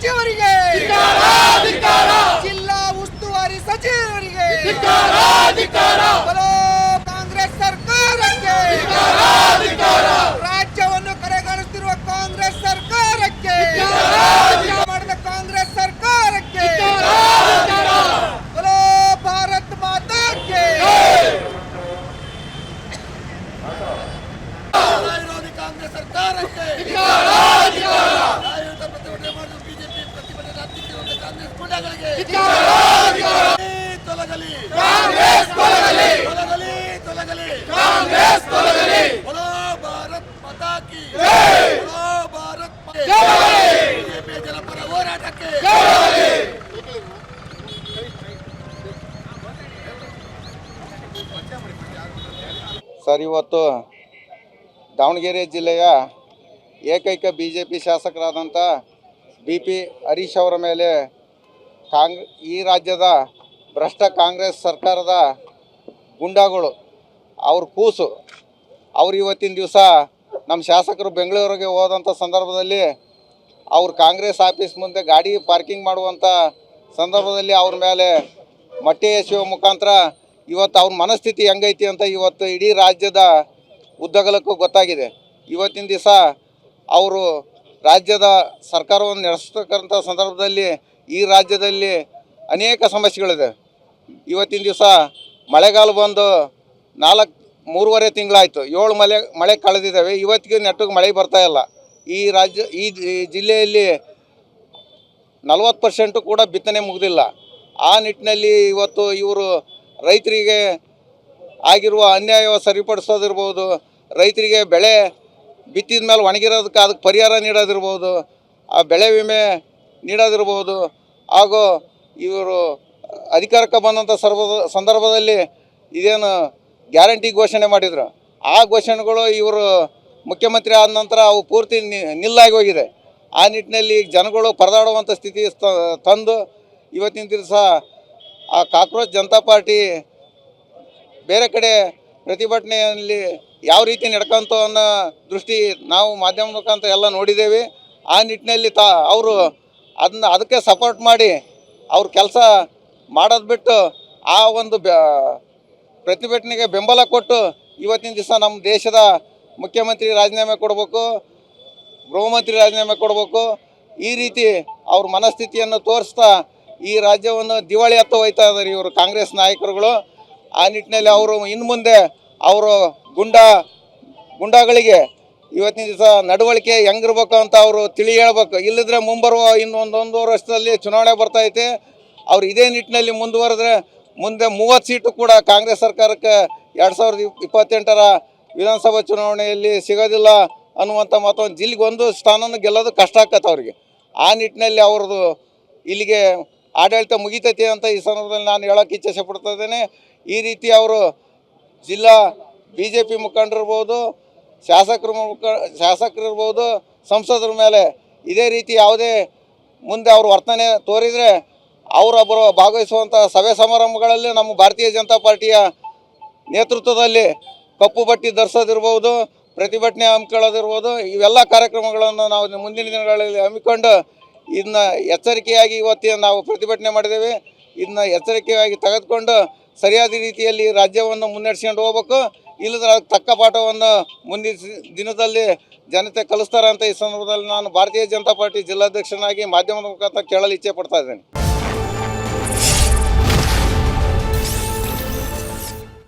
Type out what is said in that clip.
ಸಚಿವರಿಗೆ, ಜಿಲ್ಲಾ ಉಸ್ತುವಾರಿ ಸಚಿವರಿಗೆ, ಬಲೋ ಕಾಂಗ್ರೆಸ್ ಸರ್ಕಾರಕ್ಕೆ, ರಾಜ್ಯವನ್ನು ಕಡೆಗಣಿಸುತ್ತಿರುವ ಕಾಂಗ್ರೆಸ್ ಸರ್ಕಾರಕ್ಕೆ, ಮಾಡಿದ ಕಾಂಗ್ರೆಸ್ ಸರ್ಕಾರಕ್ಕೆ, ಬಲೋ ಭಾರತ್ ಮಾತಾಕ್ಕೆ. ಕಾಂಗ್ರೆಸ್ ಸರ್ಕಾರಕ್ಕೆ ಪ್ರತಿಭಟನೆ ಮಾಡುವ ಬಿಜೆಪಿ ಪ್ರತಿಭಟನೆ ಹತ್ತಿಕ್ಕಿರುವ ಕಾಂಗ್ರೆಸ್ ಗೂಂಡಾಗಳಿಗೆ ತೊಲಗಲಿ, ತೊಲಗಲಿ, ತೊಲಗಲಿ, ಕಾಂಗ್ರೆಸ್ ತೊಲಗಲಿ. ಬಲೋ ಭಾರತ್ ಮಾತಾ ಕಿ, ಬಲೋ ಭಾರತ್ ಬಿಜೆಪಿ ಜನಪರ ಹೋರಾಟಕ್ಕೆ. ಸರ್, ಇವತ್ತು ದಾವಣಗೆರೆ ಜಿಲ್ಲೆಯ ಏಕೈಕ BJP ಶಾಸಕರಾದಂಥ BP ಹರೀಶ್ ಅವರ ಮೇಲೆ ಈ ರಾಜ್ಯದ ಭ್ರಷ್ಟ ಕಾಂಗ್ರೆಸ್ ಸರ್ಕಾರದ ಗುಂಡಾಗಳು ಅವ್ರ ಕೂಸು ಅವ್ರು ಇವತ್ತಿನ ದಿವಸ ನಮ್ಮ ಶಾಸಕರು ಬೆಂಗಳೂರಿಗೆ ಹೋದಂಥ ಸಂದರ್ಭದಲ್ಲಿ ಅವ್ರು ಕಾಂಗ್ರೆಸ್ ಆಫೀಸ್ ಮುಂದೆ ಗಾಡಿ ಪಾರ್ಕಿಂಗ್ ಮಾಡುವಂಥ ಸಂದರ್ಭದಲ್ಲಿ ಅವ್ರ ಮೇಲೆ ಮೊಟ್ಟೆ ಎಸೆಯುವ ಮುಖಾಂತರ ಇವತ್ತು ಅವ್ರ ಮನಸ್ಥಿತಿ ಹೆಂಗೈತಿ ಅಂತ ಇವತ್ತು ಇಡೀ ರಾಜ್ಯದ ಉದ್ದಗಲಕ್ಕೂ ಗೊತ್ತಾಗಿದೆ. ಇವತ್ತಿನ ದಿವಸ ಅವರು ರಾಜ್ಯದ ಸರ್ಕಾರವನ್ನು ನಡೆಸ್ತಕ್ಕಂಥ ಸಂದರ್ಭದಲ್ಲಿ ಈ ರಾಜ್ಯದಲ್ಲಿ ಅನೇಕ ಸಮಸ್ಯೆಗಳಿದೆ. ಇವತ್ತಿನ ದಿವಸ ಮಳೆಗಾಲ ಬಂದು 3.5 ತಿಂಗಳಾಯಿತು, 7 ಮಳೆ ಕಳೆದಿದ್ದಾವೆ. ಇವತ್ತಿಗೆ ನೆಟ್ಟಿಗೆ ಮಳೆ ಬರ್ತಾಯಿಲ್ಲ. ಈ ಜಿಲ್ಲೆಯಲ್ಲಿ 40% ಕೂಡ ಬಿತ್ತನೆ ಮುಗಿದಿಲ್ಲ. ಆ ನಿಟ್ಟಿನಲ್ಲಿ ಇವತ್ತು ಇವರು ರೈತರಿಗೆ ಆಗಿರುವ ಅನ್ಯಾಯ ಸರಿಪಡಿಸೋದಿರ್ಬೋದು, ರೈತರಿಗೆ ಬೆಳೆ ಬಿತ್ತಿದ ಮೇಲೆ ಒಣಗಿರೋದಕ್ಕೆ ಅದಕ್ಕೆ ಪರಿಹಾರ ನೀಡೋದಿರ್ಬೋದು, ಆ ಬೆಳೆ ವಿಮೆ ನೀಡೋದಿರ್ಬೋದು, ಹಾಗೂ ಇವರು ಅಧಿಕಾರಕ್ಕೆ ಬಂದಂಥ ಸಂದರ್ಭದಲ್ಲಿ ಇದೇನು ಗ್ಯಾರಂಟಿ ಘೋಷಣೆ ಮಾಡಿದರು, ಆ ಘೋಷಣೆಗಳು ಇವರು ಮುಖ್ಯಮಂತ್ರಿ ಆದ ನಂತರ ಅವು ಪೂರ್ತಿ ನಿಲ್ಲಾಗಿ ಹೋಗಿದೆ. ಆ ನಿಟ್ಟಿನಲ್ಲಿ ಜನಗಳು ಪರದಾಡುವಂಥ ಸ್ಥಿತಿ ತಂದು ಇವತ್ತಿನ ದಿವಸ ಆ ಕಾಕ್ರೋಚ್ ಜನತಾ ಪಾರ್ಟಿ ಬೇರೆ ಕಡೆ ಪ್ರತಿಭಟನೆಯಲ್ಲಿ ಯಾವ ರೀತಿ ನಡ್ಕೊಂತು ಅನ್ನೋ ದೃಷ್ಟಿ ನಾವು ಮಾಧ್ಯಮ ಮುಖಾಂತರ ಎಲ್ಲ ನೋಡಿದ್ದೇವೆ. ಆ ನಿಟ್ಟಿನಲ್ಲಿ ಅವರು ಅದಕ್ಕೆ ಸಪೋರ್ಟ್ ಮಾಡಿ ಅವ್ರ ಕೆಲಸ ಮಾಡೋದು ಬಿಟ್ಟು ಆ ಒಂದು ಪ್ರತಿಭಟನೆಗೆ ಬೆಂಬಲ ಕೊಟ್ಟು ಇವತ್ತಿನ ದಿವಸ ನಮ್ಮ ದೇಶದ ಮುಖ್ಯಮಂತ್ರಿ ರಾಜೀನಾಮೆ ಕೊಡಬೇಕು, ಗೃಹಮಂತ್ರಿ ರಾಜೀನಾಮೆ ಕೊಡಬೇಕು, ಈ ರೀತಿ ಅವ್ರ ಮನಸ್ಥಿತಿಯನ್ನು ತೋರಿಸ್ತಾ ಈ ರಾಜ್ಯವನ್ನು ದಿವಾಳಿ ಹತ್ತ ಹೋಯ್ತಾ ಇದ್ದಾರೆ ಇವರು ಕಾಂಗ್ರೆಸ್ ನಾಯಕರುಗಳು. ಆ ನಿಟ್ಟಿನಲ್ಲಿ ಅವರು ಇನ್ನು ಮುಂದೆ ಅವರು ಗುಂಡಾಗಳಿಗೆ ಇವತ್ತಿನ ದಿವಸ ನಡವಳಿಕೆ ಹೆಂಗಿರ್ಬೇಕು ಅಂತ ಅವರು ತಿಳಿ ಹೇಳ್ಬೇಕು. ಇಲ್ಲದ್ರೆ ಮುಂಬರುವ ಒಂದೂವರೆ ವರ್ಷದಲ್ಲಿ ಚುನಾವಣೆ ಬರ್ತೈತೆ. ಅವ್ರು ಇದೇ ನಿಟ್ಟಿನಲ್ಲಿ ಮುಂದುವರೆದ್ರೆ ಮುಂದೆ 30 ಸೀಟು ಕೂಡ ಕಾಂಗ್ರೆಸ್ ಸರ್ಕಾರಕ್ಕೆ 2028ರ ವಿಧಾನಸಭಾ ಚುನಾವಣೆಯಲ್ಲಿ ಸಿಗೋದಿಲ್ಲ ಅನ್ನುವಂಥ ಮತ್ತೊಂದು ಜಿಲ್ಲೆಗೆ ಒಂದು ಸ್ಥಾನನ ಗೆಲ್ಲೋದು ಕಷ್ಟ ಆಕತ್ತೆ ಅವ್ರಿಗೆ. ಆ ನಿಟ್ಟಿನಲ್ಲಿ ಅವ್ರದ್ದು ಇಲ್ಲಿಗೆ ಆಡಳಿತ ಮುಗಿತೈತಿ ಅಂತ ಈ ಸಂದರ್ಭದಲ್ಲಿ ನಾನು ಹೇಳೋಕ್ಕೆ ಇಚ್ಛೆ ಪಡ್ತಾ ಇದ್ದೇನೆ. ಈ ರೀತಿ ಅವರು ಜಿಲ್ಲಾ BJP ಮುಖಂಡರಿರ್ಬೋದು, ಶಾಸಕರಿರ್ಬೋದು, ಸಂಸದರ ಮೇಲೆ ಇದೇ ರೀತಿ ಯಾವುದೇ ಮುಂದೆ ಅವರು ವರ್ತನೆ ತೋರಿದರೆ ಅವರೊಬ್ಬರು ಭಾಗವಹಿಸುವಂಥ ಸಭೆ ಸಮಾರಂಭಗಳಲ್ಲಿ ನಮ್ಮ ಭಾರತೀಯ ಜನತಾ ಪಾರ್ಟಿಯ ನೇತೃತ್ವದಲ್ಲಿ ಕಪ್ಪು ಬಟ್ಟೆ ಧರಿಸೋದಿರ್ಬೋದು, ಪ್ರತಿಭಟನೆ ಹಮ್ಮಿಕೊಳ್ಳೋದಿರ್ಬೋದು, ಇವೆಲ್ಲ ಕಾರ್ಯಕ್ರಮಗಳನ್ನು ನಾವು ಮುಂದಿನ ದಿನಗಳಲ್ಲಿ ಹಮ್ಮಿಕೊಂಡು ಇದನ್ನ ಎಚ್ಚರಿಕೆಯಾಗಿ ಇವತ್ತಿನ ನಾವು ಪ್ರತಿಭಟನೆ ಮಾಡಿದ್ದೇವೆ. ಇದನ್ನ ಎಚ್ಚರಿಕೆಯಾಗಿ ತೆಗೆದುಕೊಂಡು ಸರಿಯಾದ ರೀತಿಯಲ್ಲಿ ರಾಜ್ಯವನ್ನು ಮುನ್ನಡೆಸ್ಕೊಂಡು ಹೋಗ್ಬೇಕು. ಇಲ್ಲದ್ರೆ ಅದಕ್ಕೆ ತಕ್ಕ ಪಾಠವನ್ನು ಮುಂದಿನ ದಿನದಲ್ಲಿ ಜನತೆ ಕಲಿಸ್ತಾರೆ ಅಂತ ಈ ಸಂದರ್ಭದಲ್ಲಿ ನಾನು ಭಾರತೀಯ ಜನತಾ ಪಾರ್ಟಿ ಜಿಲ್ಲಾಧ್ಯಕ್ಷನಾಗಿ ಮಾಧ್ಯಮದ ಮುಖಾಂತರ ಕೇಳಲು ಇಚ್ಛೆ ಪಡ್ತಾ ಇದ್ದೇನೆ.